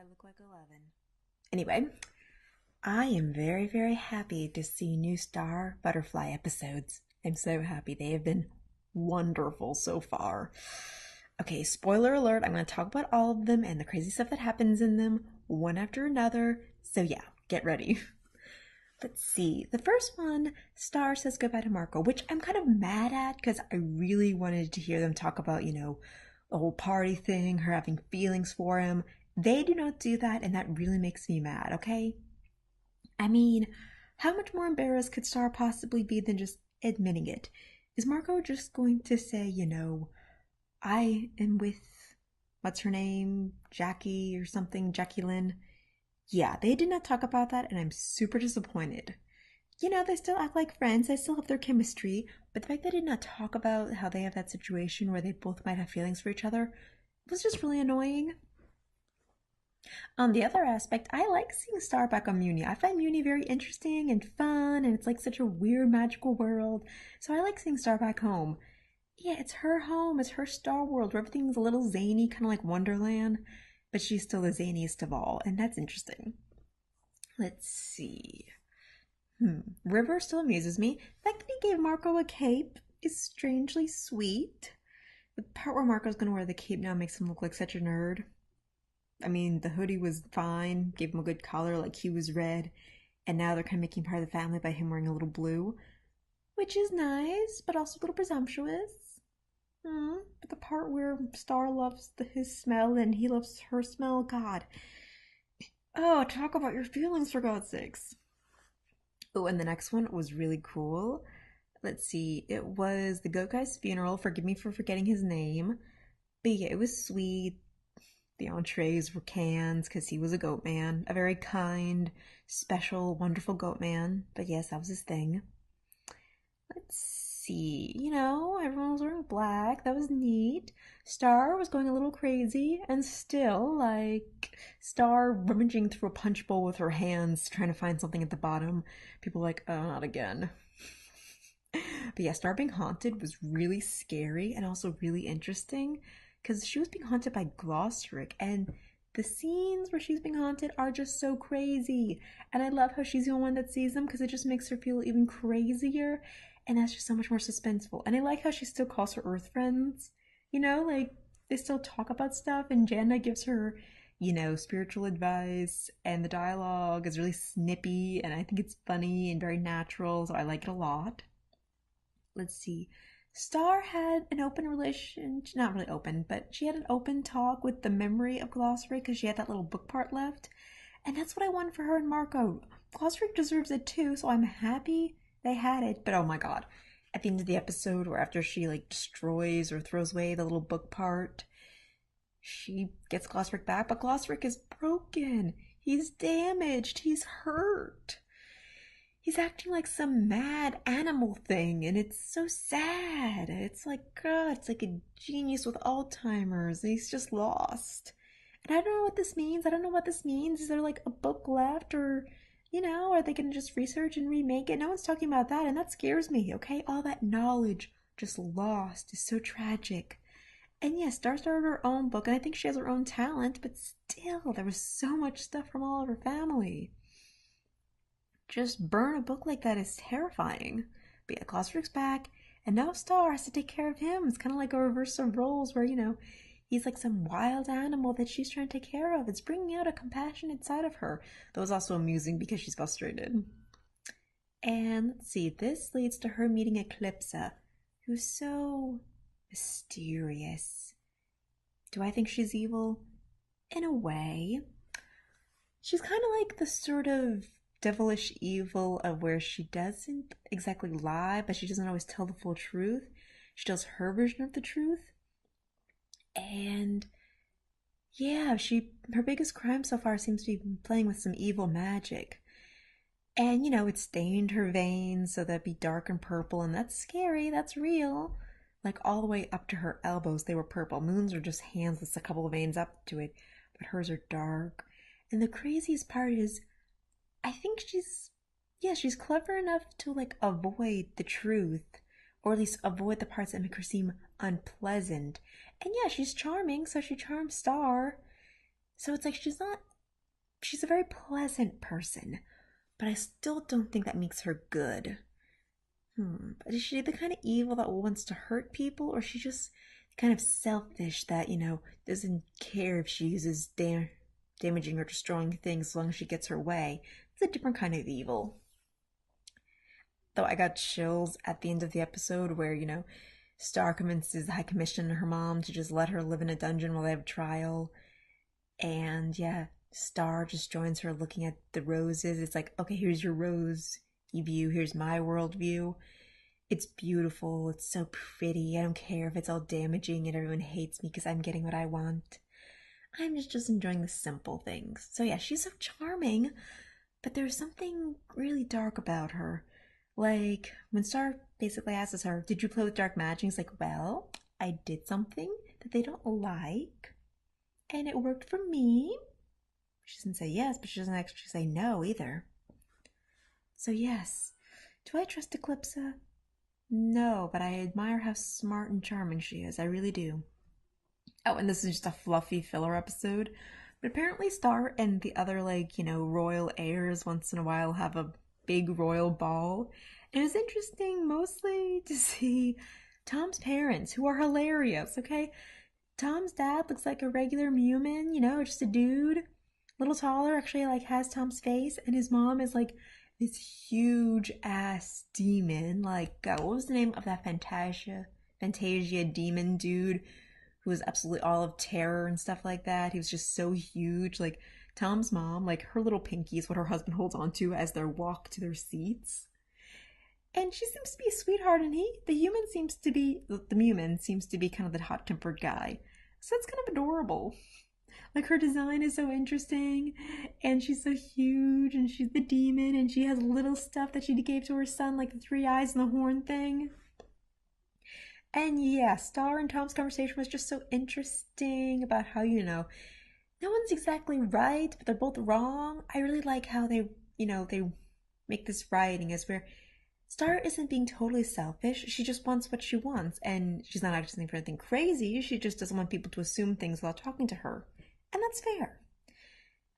look like 11. Anyway, I am very, very happy to see new Star Butterfly episodes. I'm so happy. They have been wonderful so far. Okay, spoiler alert, I'm going to talk about all of them and the crazy stuff that happens in them one after another. So, yeah, get ready. Let's see. The first one, Star says goodbye to Marco, which I'm kind of mad at because I really wanted to hear them talk about, the whole party thing, her having feelings for him. They do not do that, and that really makes me mad, okay? I mean, how much more embarrassed could Star possibly be than just admitting it? Is Marco just going to say, I am with, what's her name, Jackie or something, Jackie Lynn? Yeah, they did not talk about that, and I'm super disappointed. They still act like friends, they still have their chemistry, but the fact they did not talk about how they have that situation where they both might have feelings for each other was just really annoying. On the other aspect, I like seeing Star back on Muni. I find Muni very interesting and fun, and it's like such a weird magical world. So I like seeing Star back home. Yeah, it's her home, it's her Star world where everything's a little zany, kind of like Wonderland, but she's still the zaniest of all, and that's interesting. Let's see. River still amuses me. The fact that he gave Marco a cape is strangely sweet. The part where Marco's gonna wear the cape now makes him look like such a nerd. I mean, the hoodie was fine, gave him a good color, like he was red, and now they're kind of making part of the family by him wearing a little blue, which is nice, but also a little presumptuous. But the part where Star loves his smell and he loves her smell, God. Oh, talk about your feelings for God's sakes. Oh, and the next one was really cool. Let's see, it was the goat guy's funeral. Forgive me for forgetting his name. But yeah, it was sweet. The entrees were cans because he was a goat man. A very kind, special, wonderful goat man. But yes, that was his thing. Let's see. Everyone was wearing black. That was neat. Star was going a little crazy, and still, Star rummaging through a punch bowl with her hands, trying to find something at the bottom. People were like, oh, not again. But yeah, Star being haunted was really scary and also really interesting because she was being haunted by Glossrick, and the scenes where she's being haunted are just so crazy. And I love how she's the only one that sees them because it just makes her feel even crazier, and that's just so much more suspenseful. And I like how she still calls her Earth friends. They still talk about stuff, and Jana gives her, spiritual advice, and the dialogue is really snippy, and I think it's funny and very natural, so I like it a lot. Let's see. Star had an open relation, not really open, but she had an open talk with the memory of Glossary because she had that little book part left. And that's what I want for her and Marco. Glossary deserves it too, so I'm happy they had it. But oh my god, at the end of the episode, or after she destroys or throws away the little book part, she gets Glossary back, but Glossary is broken. He's damaged. He's hurt. He's acting like some mad animal thing, and it's so sad. It's like, God, it's like a genius with Alzheimer's, and he's just lost. And I don't know what this means. I don't know what this means. Is there a book left, or, are they going to just research and remake it? No one's talking about that, and that scares me, okay? All that knowledge just lost is so tragic. And yes, Star started her own book, and I think she has her own talent, but still, there was so much stuff from all of her family. Just burn a book like that is terrifying. But yeah, Glossrick's back, and now Star has to take care of him. It's kind of like a reverse of roles where, he's like some wild animal that she's trying to take care of. It's bringing out a compassionate side of her. That was also amusing because she's frustrated. And let's see, this leads to her meeting Eclipsa, who's so mysterious. Do I think she's evil? In a way. She's kind of like the sort of devilish evil of where she doesn't exactly lie, but she doesn't always tell the full truth. She tells her version of the truth. And yeah, her biggest crime so far seems to be playing with some evil magic. And it stained her veins so that'd be dark and purple, and that's scary, that's real. Like all the way up to her elbows, they were purple. Moon's are just hands with a couple of veins up to it, but hers are dark. And the craziest part is I think she's clever enough to avoid the truth, or at least avoid the parts that make her seem unpleasant. And yeah, she's charming, so she charms Star. So it's like she's not she's a very pleasant person, but I still don't think that makes her good. But is she the kind of evil that wants to hurt people, or is she just kind of selfish that, doesn't care if she uses damaging or destroying things as long as she gets her way? It's a different kind of evil. Though I got chills at the end of the episode where, Star convinces the High Commission and her mom to just let her live in a dungeon while they have trial. And yeah, Star just joins her looking at the roses. It's like, okay, here's your rose view, here's my world view. It's beautiful, it's so pretty. I don't care if it's all damaging and everyone hates me because I'm getting what I want. I'm just enjoying the simple things. So yeah, she's so charming, but there's something really dark about her. Like, when Star basically asks her, did you play with dark magic? He's like, well, I did something that they don't like, and it worked for me. She doesn't say yes, but she doesn't actually say no either. So yes, do I trust Eclipsa? No, but I admire how smart and charming she is. I really do. Oh, and this is just a fluffy filler episode. But apparently Star and the other, royal heirs once in a while have a big royal ball. And it's interesting mostly to see Tom's parents, who are hilarious, okay? Tom's dad looks like a regular human, just a dude. A little taller, actually, has Tom's face. And his mom is, this huge ass demon. What was the name of that Fantasia demon dude who was absolutely all of terror and stuff like that? He was just so huge. Tom's mom, her little pinky is what her husband holds onto as they walk to their seats. And she seems to be a sweetheart, and the human seems to be kind of the hot-tempered guy. So it's kind of adorable. Her design is so interesting, and she's so huge, and she's the demon, and she has little stuff that she gave to her son, like the 3 eyes and the horn thing. And yeah, Star and Tom's conversation was just so interesting about how, no one's exactly right, but they're both wrong. I really like how they make this writing as where Star isn't being totally selfish. She just wants what she wants, and she's not asking for anything crazy. She just doesn't want people to assume things without talking to her. And that's fair.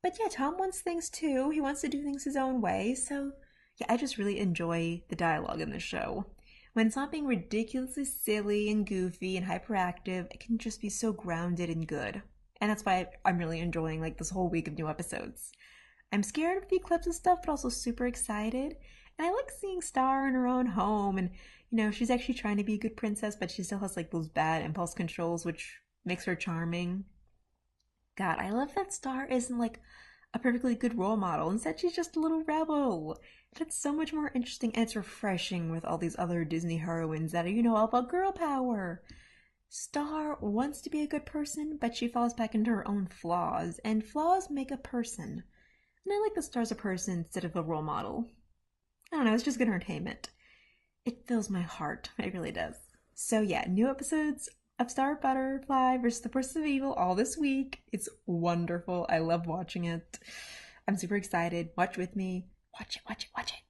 But yeah, Tom wants things too. He wants to do things his own way. So yeah, I just really enjoy the dialogue in this show. When it's not being ridiculously silly and goofy and hyperactive, it can just be so grounded and good. And that's why I'm really enjoying this whole week of new episodes. I'm scared of the eclipse and stuff, but also super excited. And I like seeing Star in her own home, and she's actually trying to be a good princess, but she still has those bad impulse controls, which makes her charming. God, I love that Star isn't a perfectly good role model. Instead, she's just a little rebel. That's so much more interesting, and it's refreshing with all these other Disney heroines that are, all about girl power. Star wants to be a good person, but she falls back into her own flaws, and flaws make a person. And I like that Star's a person instead of a role model. I don't know, it's just good entertainment. It fills my heart. It really does. So yeah, new episodes of Star Butterfly versus the Forces of Evil all this week. It's wonderful. I love watching it. I'm super excited. Watch with me. Watch it, watch it, watch it.